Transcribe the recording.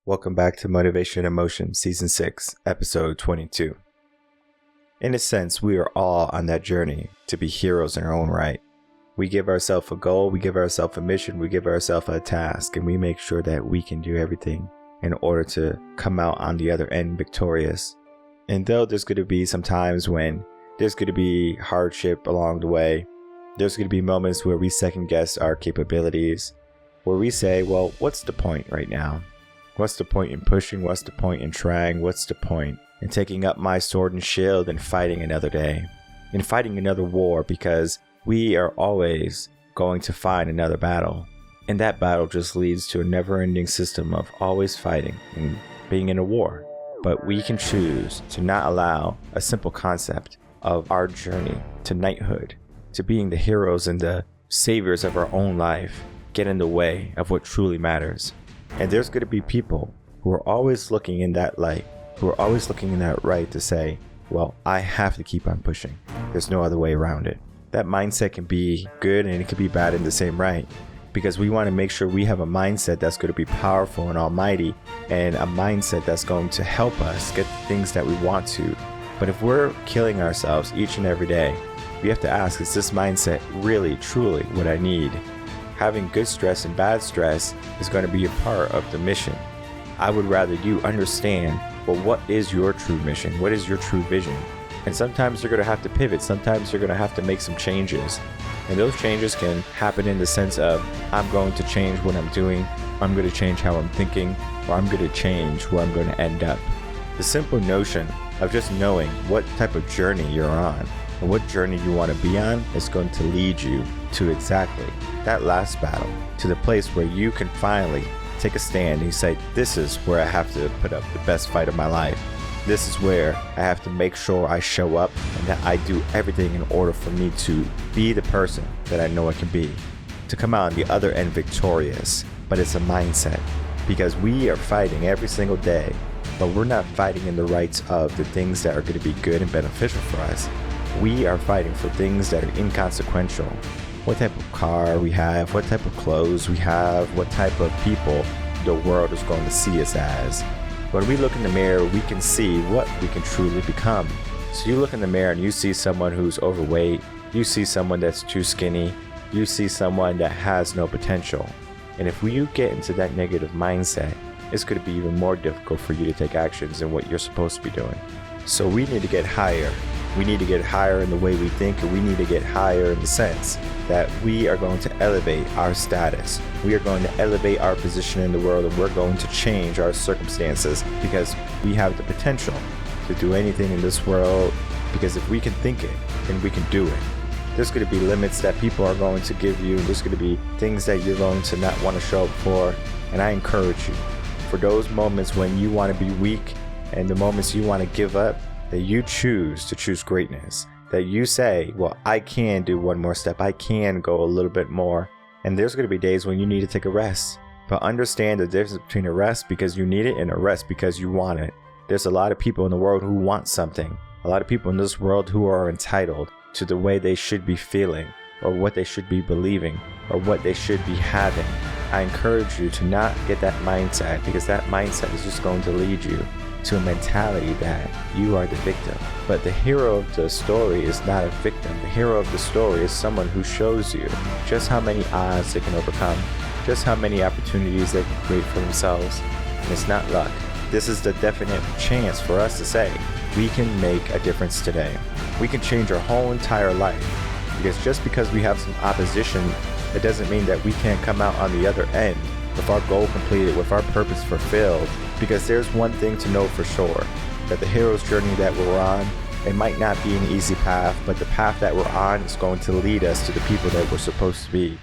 Welcome back to Motivation and Motion Season 6, Episode 22. In a sense, we are all on that journey to be heroes in our own right. We give ourselves a goal, we give ourselves a mission, we give ourselves a task, and we make sure that we can do everything in order to come out on the other end victorious. And though there's going to be some times when there's going to be hardship along the way, there's going to be moments where we second guess our capabilities, where we say, well, what's the point right now? What's the point in pushing? What's the point in trying? What's the point in taking up my sword and shield and fighting another day? And fighting another war, because we are always going to find another battle. And that battle just leads to a never-ending system of always fighting and being in a war. But we can choose to not allow a simple concept of our journey to knighthood, to being the heroes and the saviors of our own life, get in the way of what truly matters. And there's going to be people who are always looking in that light, who are always looking in that right to say, well, I have to keep on pushing. There's no other way around it. That mindset can be good and it can be bad in the same right, because we want to make sure we have a mindset that's going to be powerful and almighty, and a mindset that's going to help us get the things that we want to. But if we're killing ourselves each and every day, we have to ask, is this mindset really, truly what I need? Having good stress and bad stress is going to be a part of the mission. I would rather you understand, well, what is your true mission? What is your true vision? And sometimes you're going to have to pivot. Sometimes you're going to have to make some changes. And those changes can happen in the sense of, I'm going to change what I'm doing, I'm going to change how I'm thinking, or I'm going to change where I'm going to end up. The simple notion of just knowing what type of journey you're on and what journey you want to be on is going to lead you to exactly that last battle, to the place where you can finally take a stand and you say, this is where I have to put up the best fight of my life. This is where I have to make sure I show up and that I do everything in order for me to be the person that I know I can be, to come out on the other end victorious. But it's a mindset, because we are fighting every single day, but we're not fighting in the rights of the things that are going to be good and beneficial for us. We are fighting for things that are inconsequential. What type of car we have, what type of clothes we have, what type of people the world is going to see us as. When we look in the mirror, we can see what we can truly become. So you look in the mirror and you see someone who's overweight, you see someone that's too skinny, you see someone that has no potential. And if you get into that negative mindset, it's going to be even more difficult for you to take actions in what you're supposed to be doing. So we need to get higher. We need to get higher in the way we think, and we need to get higher in the sense that we are going to elevate our status. We are going to elevate our position in the world, and we're going to change our circumstances, because we have the potential to do anything in this world, because if we can think it, then we can do it. There's going to be limits that people are going to give you. There's going to be things that you're going to not want to show up for. And I encourage you, for those moments when you want to be weak and the moments you want to give up, that you choose to choose greatness, that you say, well, I can do one more step, I can go a little bit more. And there's going to be days when you need to take a rest, but understand the difference between a rest because you need it and a rest because you want it. There's a lot of people in the world who want something, a lot of people in this world who are entitled to the way they should be feeling, or what they should be believing, or what they should be having. I encourage you to not get that mindset, because that mindset is just going to lead you to a mentality that you are the victim. But the hero of the story is not a victim. The hero of the story is someone who shows you just how many odds they can overcome, just how many opportunities they can create for themselves. And it's not luck. This is the definite chance for us to say, we can make a difference today. We can change our whole entire life. Because just because we have some opposition, it doesn't mean that we can't come out on the other end with our goal completed, with our purpose fulfilled. Because there's one thing to know for sure, that the hero's journey that we're on, it might not be an easy path, but the path that we're on is going to lead us to the people that we're supposed to be.